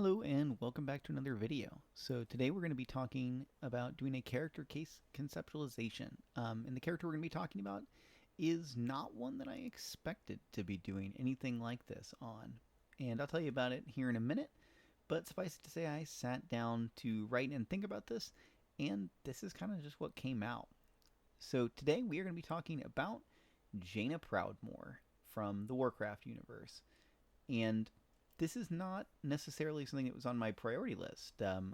Hello and welcome back to another video. So today we're going to be talking about doing a character case conceptualization. And the character we're going to be talking about is not one that I expected to be doing anything like this on. And I'll tell you about it here in a minute, but suffice it to say I sat down to write and think about this, and this is kind of just what came out. So today we are going to be talking about Jaina Proudmoore from the Warcraft universe. And this is not necessarily something that was on my priority list.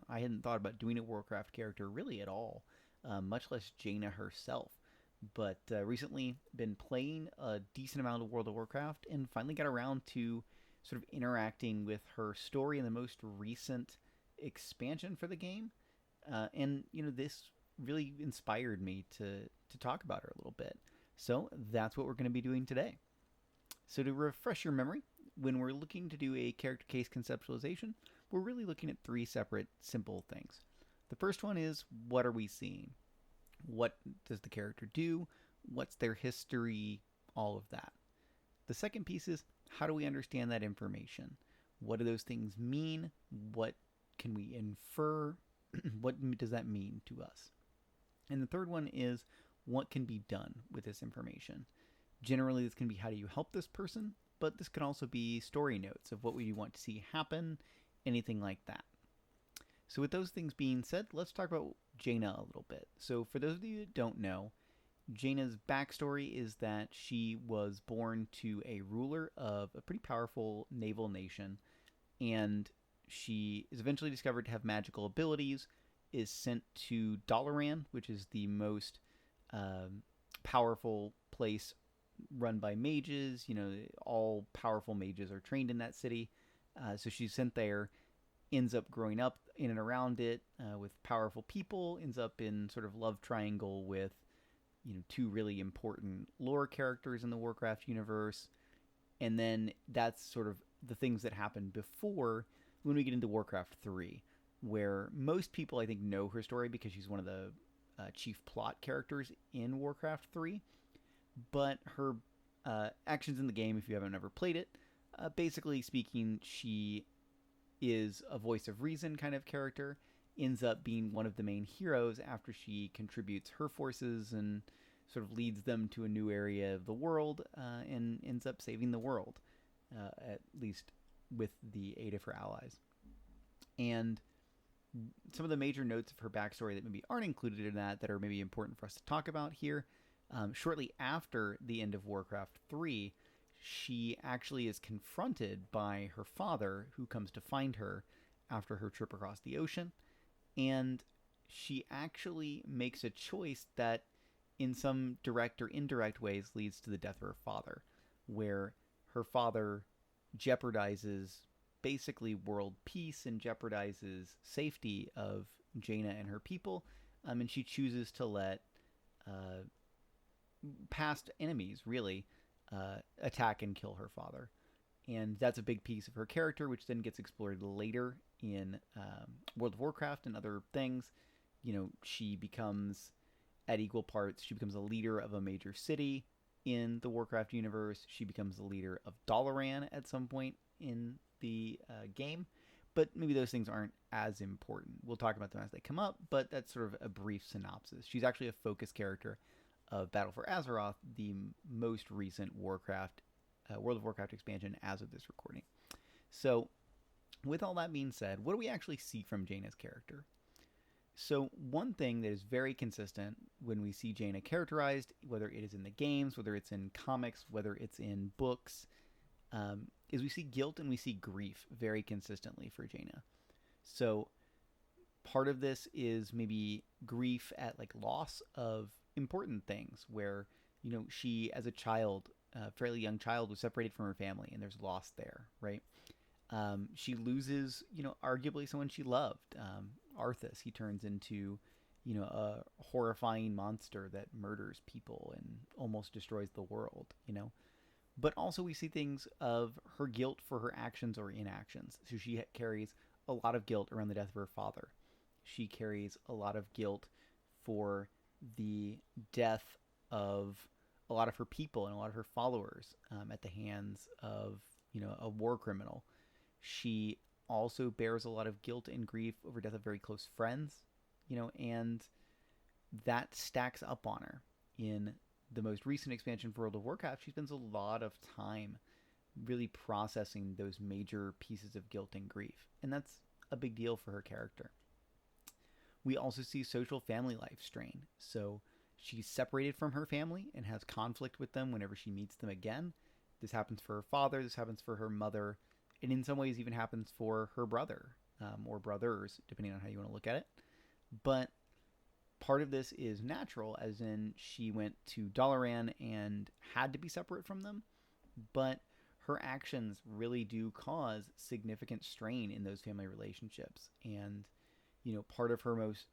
I hadn't thought about doing a Warcraft character really at all, much less Jaina herself. But recently been playing a decent amount of World of Warcraft and finally got around to sort of interacting with her story in the most recent expansion for the game. This really inspired me to talk about her a little bit. So that's what we're going to be doing today. So to refresh your memory, when we're looking to do a character case conceptualization, we're really looking at three separate simple things. The first one is, what are we seeing? What does the character do? What's their history? All of that. The second piece is, how do we understand that information? What do those things mean? What can we infer? What does that mean to us? And the third one is, what can be done with this information? Generally, this can be, how do you help this person? But this can also be story notes of what we want to see happen, anything like that. So with those things being said, let's talk about Jaina a little bit. So for those of you that don't know, Jaina's backstory is that she was born to a ruler of a pretty powerful naval nation, and she is eventually discovered to have magical abilities, is sent to Dalaran, which is the most powerful place run by mages. All powerful mages are trained in that city. So she's sent there, ends up growing up in and around it with powerful people, ends up in sort of love triangle with, two really important lore characters in the Warcraft universe. And then that's sort of the things that happen before when we get into Warcraft 3, where most people, I think, know her story because she's one of the chief plot characters in Warcraft 3. But her actions in the game, if you haven't ever played it, basically speaking, she is a voice of reason kind of character, ends up being one of the main heroes after she contributes her forces and sort of leads them to a new area of the world, and ends up saving the world, at least with the aid of her allies. And some of the major notes of her backstory that maybe aren't included in that are maybe important for us to talk about here. Shortly after the end of Warcraft 3, she actually is confronted by her father, who comes to find her after her trip across the ocean. And she actually makes a choice that, in some direct or indirect ways, leads to the death of her father, where her father jeopardizes basically world peace and jeopardizes safety of Jaina and her people. And she chooses to let past enemies, really, attack and kill her father. And that's a big piece of her character, which then gets explored later in World of Warcraft and other things. She becomes, at equal parts, she becomes a leader of a major city in the Warcraft universe. She becomes the leader of Dalaran at some point in the game. But maybe those things aren't as important. We'll talk about them as they come up, but that's sort of a brief synopsis. She's actually a focus character of Battle for Azeroth, the most recent World of Warcraft expansion as of this recording. So, with all that being said, what do we actually see from Jaina's character? So, one thing that is very consistent when we see Jaina characterized, whether it is in the games, whether it's in comics, whether it's in books, is we see guilt and we see grief very consistently for Jaina. So, part of this is maybe grief at like loss of important things, where she, as a child, a fairly young child, was separated from her family, and there's loss there, right? She loses, arguably someone she loved. Arthas, he turns into, a horrifying monster that murders people and almost destroys the world. But also we see things of her guilt for her actions or inactions. So she carries a lot of guilt around the death of her father. She carries a lot of guilt for the death of a lot of her people and a lot of her followers, at the hands of a war criminal. She also bears a lot of guilt and grief over death of very close friends, and that stacks up on her. In the most recent expansion for World of Warcraft, she spends a lot of time really processing those major pieces of guilt and grief, and that's a big deal for her character. We also see social family life strain. So she's separated from her family and has conflict with them whenever she meets them again. This happens for her father, this happens for her mother, and in some ways even happens for her brother, or brothers, depending on how you want to look at it. But part of this is natural, as in she went to Dalaran and had to be separate from them, but her actions really do cause significant strain in those family relationships. And, part of her most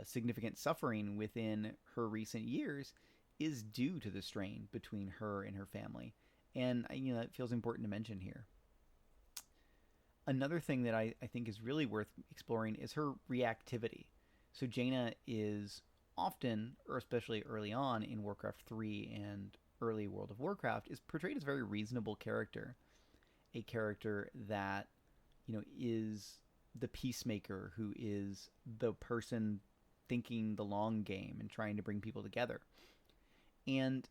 significant suffering within her recent years is due to the strain between her and her family. And, it feels important to mention here. Another thing that I think is really worth exploring is her reactivity. So Jaina is often, or especially early on in Warcraft 3 and early World of Warcraft, is portrayed as a very reasonable character. A character that, is the peacemaker, who is the person thinking the long game and trying to bring people together. And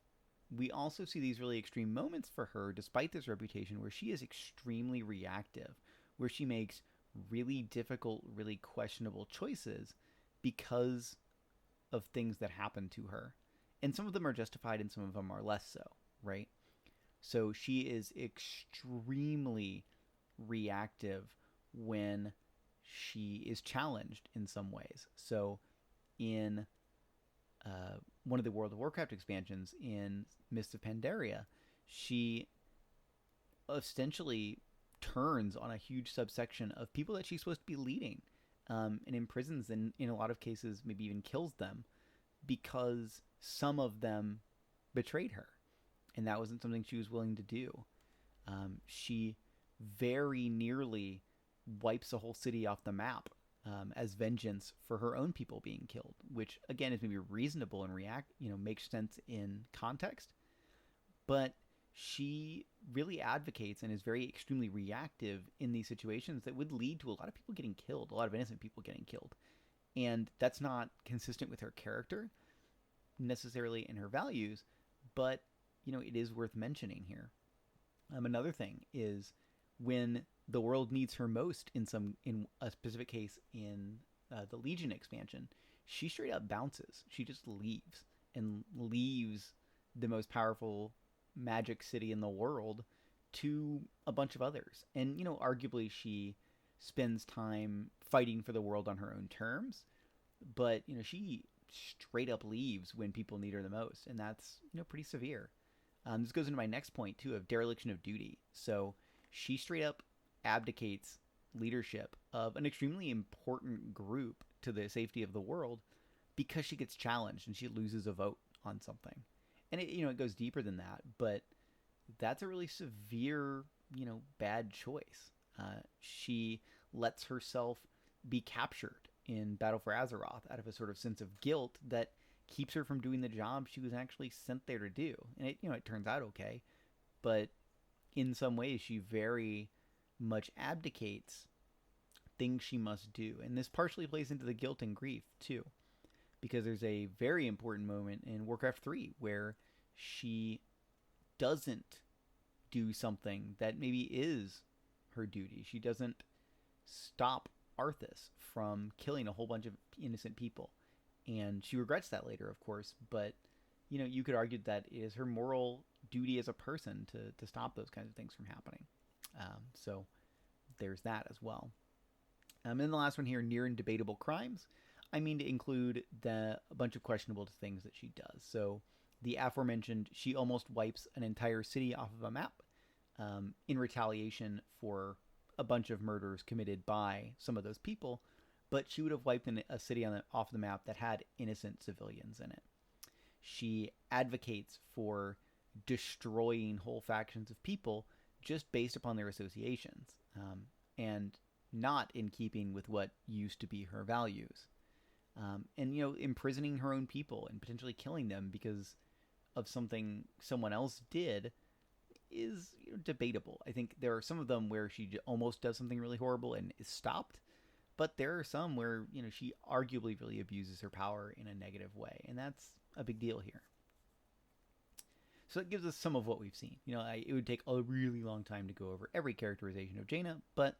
we also see these really extreme moments for her, despite this reputation, where she is extremely reactive, where she makes really difficult, really questionable choices because of things that happen to her. And some of them are justified and some of them are less so, right? So she is extremely reactive when she is challenged in some ways. So in one of the World of Warcraft expansions, in Mists of Pandaria, she essentially turns on a huge subsection of people that she's supposed to be leading, and imprisons and in a lot of cases maybe even kills them because some of them betrayed her, and that wasn't something she was willing to do. She very nearly wipes a whole city off the map, as vengeance for her own people being killed, which again is maybe reasonable and makes sense in context. But she really advocates and is very extremely reactive in these situations that would lead to a lot of people getting killed, a lot of innocent people getting killed. And that's not consistent with her character necessarily and her values, but it is worth mentioning here. Another thing is when the world needs her most, in a specific case in the Legion expansion, she straight up bounces. She just leaves the most powerful magic city in the world to a bunch of others. And arguably she spends time fighting for the world on her own terms, but she straight up leaves when people need her the most, and that's pretty severe. This goes into my next point too, of dereliction of duty. So she straight up abdicates leadership of an extremely important group to the safety of the world because she gets challenged and she loses a vote on something. And it goes deeper than that, but that's a really severe, bad choice. She lets herself be captured in Battle for Azeroth out of a sort of sense of guilt that keeps her from doing the job she was actually sent there to do. And it turns out okay, but in some ways she very much abdicates things she must do. And this partially plays into the guilt and grief too, because there's a very important moment in Warcraft 3 where she doesn't do something that maybe is her duty. She doesn't stop Arthas from killing a whole bunch of innocent people. And she regrets that later, of course, but you could argue that it is her moral duty as a person to stop those kinds of things from happening. So there's that as well. And the last one here, near and debatable crimes. I mean to include a bunch of questionable things that she does. So the aforementioned, she almost wipes an entire city off of a map in retaliation for a bunch of murders committed by some of those people, but she would have wiped a city off the map that had innocent civilians in it. She advocates for destroying whole factions of people just based upon their associations, and not in keeping with what used to be her values. And imprisoning her own people and potentially killing them because of something someone else did is debatable. I think there are some of them where she almost does something really horrible and is stopped, but there are some where she arguably really abuses her power in a negative way, and that's a big deal here. So that gives us some of what we've seen. It would take a really long time to go over every characterization of Jaina, but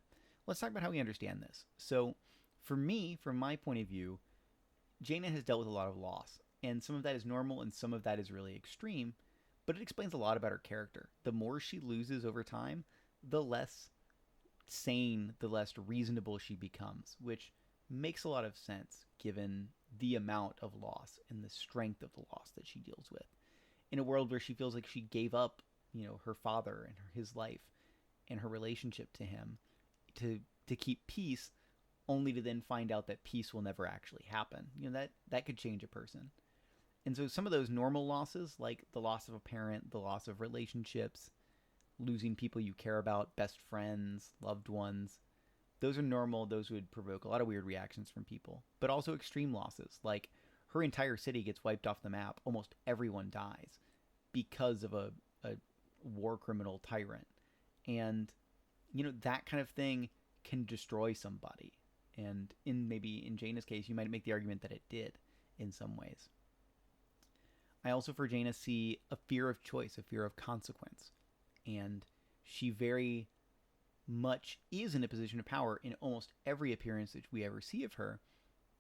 let's talk about how we understand this. So, for me, from my point of view, Jaina has dealt with a lot of loss, and some of that is normal and some of that is really extreme, but it explains a lot about her character. The more she loses over time, the less sane, the less reasonable she becomes, which makes a lot of sense given the amount of loss and the strength of the loss that she deals with. In a world where she feels like she gave up, her father and his life and her relationship to him to keep peace, only to then find out that peace will never actually happen. That could change a person. And so some of those normal losses, like the loss of a parent, the loss of relationships, losing people you care about, best friends, loved ones, those are normal. Those would provoke a lot of weird reactions from people. But also extreme losses, like her entire city gets wiped off the map. Almost everyone dies because of a war criminal tyrant. And, that kind of thing can destroy somebody. And maybe in Jaina's case, you might make the argument that it did in some ways. I also, for Jaina, see a fear of choice, a fear of consequence. And she very much is in a position of power in almost every appearance that we ever see of her.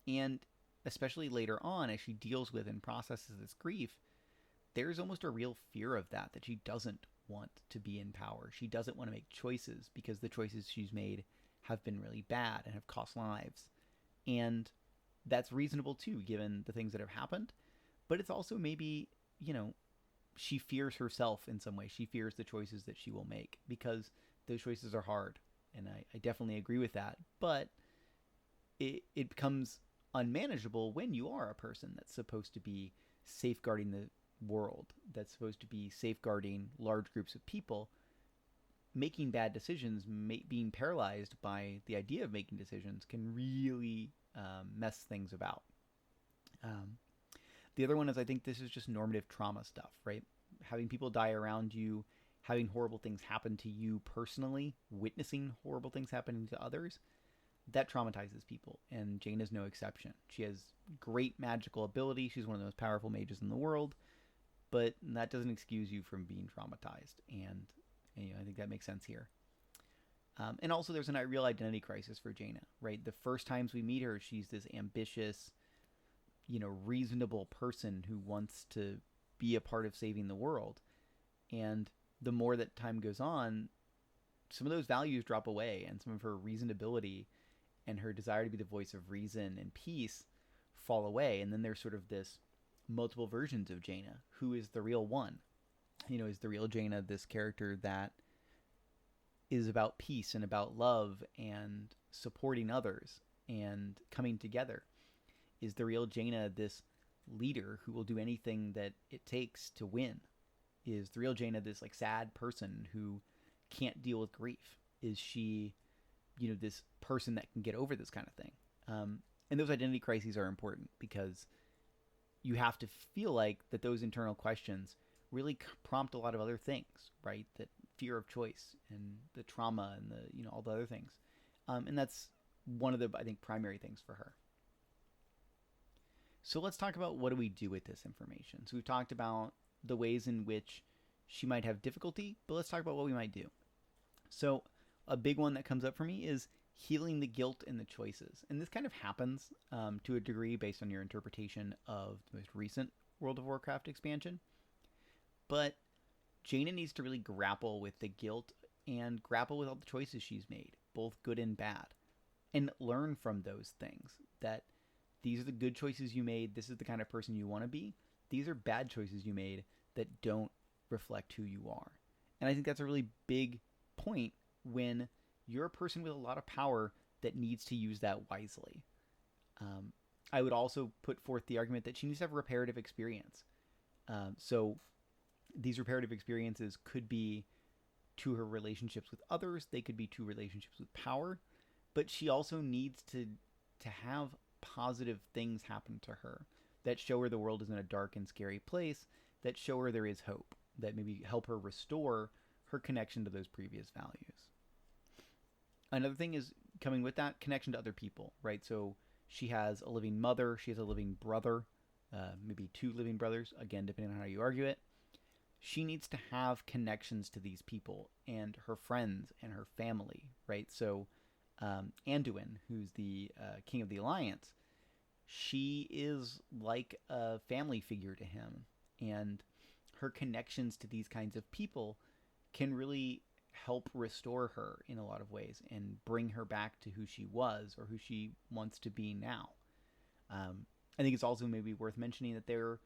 And especially later on, as she deals with and processes this grief, there's almost a real fear of that she doesn't want to be in power. She doesn't want to make choices because the choices she's made have been really bad and have cost lives. And that's reasonable too, given the things that have happened. But it's also maybe, she fears herself in some way. She fears the choices that she will make because those choices are hard. And I definitely agree with that. But it becomes unmanageable when you are a person that's supposed to be safeguarding the world, that's supposed to be safeguarding large groups of people. Making bad decisions, being paralyzed by the idea of making decisions can really mess things about. The other one is, I think this is just normative trauma stuff, right? Having people die around you, having horrible things happen to you personally, witnessing horrible things happening to others, that traumatizes people, and Jaina is no exception. She has great magical ability. She's one of the most powerful mages in the world, but that doesn't excuse you from being traumatized, and I think that makes sense here. And also, there's a real identity crisis for Jaina, right? The first times we meet her, she's this ambitious, reasonable person who wants to be a part of saving the world. And the more that time goes on, some of those values drop away, and some of her reasonability and her desire to be the voice of reason and peace fall away. And then there's sort of this multiple versions of Jaina. Who is the real one? Is the real Jaina this character that is about peace and about love and supporting others and coming together? Is the real Jaina this leader who will do anything that it takes to win? Is the real Jaina this sad person who can't deal with grief? Is she, this person that can get over this kind of thing? And those identity crises are important because you have to feel like that those internal questions really prompt a lot of other things, right? That fear of choice and the trauma and the, all the other things. And that's one of the, I think, primary things for her. So let's talk about what do we do with this information. So we've talked about the ways in which she might have difficulty, but let's talk about what we might do. So a big one that comes up for me is healing the guilt and the choices. And this kind of happens to a degree based on your interpretation of the most recent World of Warcraft expansion. But Jaina needs to really grapple with the guilt and grapple with all the choices she's made, both good and bad, and learn from those things. That these are the good choices you made. This is the kind of person you want to be. These are bad choices you made that don't reflect who you are. And I think that's a really big point when you're a person with a lot of power that needs to use that wisely. I would also put forth the argument that she needs to have a reparative experience. So these reparative experiences could be to her relationships with others. They could be to relationships with power. But she also needs to have positive things happen to her that show her the world isn't a dark and scary place, that show her there is hope, that maybe help her restore her connection to those previous values. Another thing is coming with that connection to other people, right? So she has a living mother, she has a living brother, maybe two living brothers, again, depending on how you argue it. She needs to have connections to these people and her friends and her family, right? So Anduin, who's the king of the Alliance, she is like a family figure to him. And her connections to these kinds of people can really help restore her in a lot of ways and bring her back to who she was or who she wants to be now. I think it's also maybe worth mentioning that there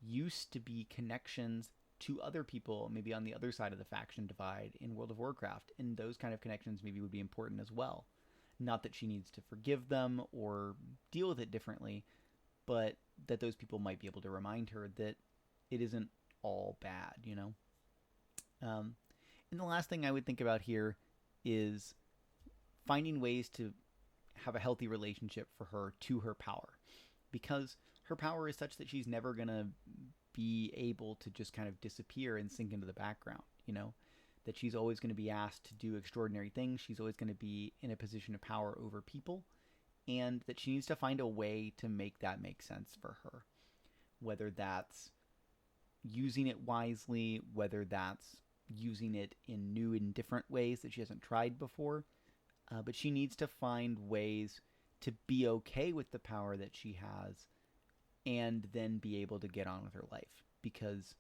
used to be connections to other people, maybe on the other side of the faction divide in World of Warcraft, and those kind of connections maybe would be important as well. Not that she needs to forgive them or deal with it differently, but that those people might be able to remind her that it isn't all bad, you know? And the last thing I would think about here is finding ways to have a healthy relationship for her to her power. Because her power is such that she's never going to be able to just kind of disappear and sink into the background, you know? That she's always going to be asked to do extraordinary things. She's always going to be in a position of power over people. And that she needs to find a way to make that make sense for her. Whether that's using it wisely, whether that's using it in new and different ways that she hasn't tried before. But she needs to find ways to be okay with the power that she has and then be able to get on with her life. Because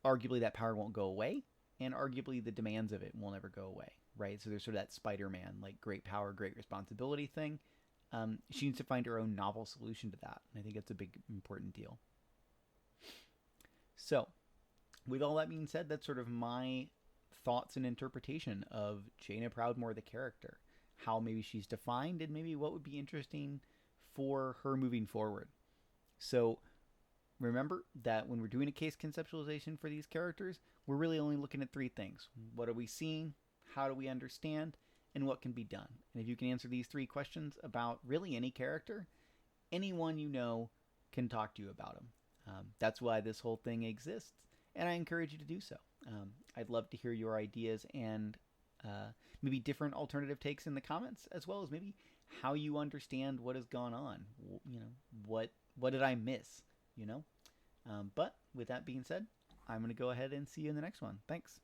arguably that power won't go away, and arguably the demands of it will never go away, right? So there's sort of that Spider-Man, like great power, great responsibility thing. She needs to find her own novel solution to that. And I think that's a big, important deal. So, with all that being said, that's sort of my thoughts and interpretation of Jaina Proudmoore, the character. How maybe she's defined and maybe what would be interesting for her moving forward. So, remember that when we're doing a case conceptualization for these characters, we're really only looking at three things. What are we seeing? How do we understand? And what can be done? And if you can answer these three questions about really any character, anyone you know can talk to you about them. That's why this whole thing exists, and I encourage you to do so. I'd love to hear your ideas and maybe different alternative takes in the comments, as well as maybe how you understand what has gone on. You know, what did I miss? You know, but with that being said, I'm going to go ahead and see you in the next one. Thanks.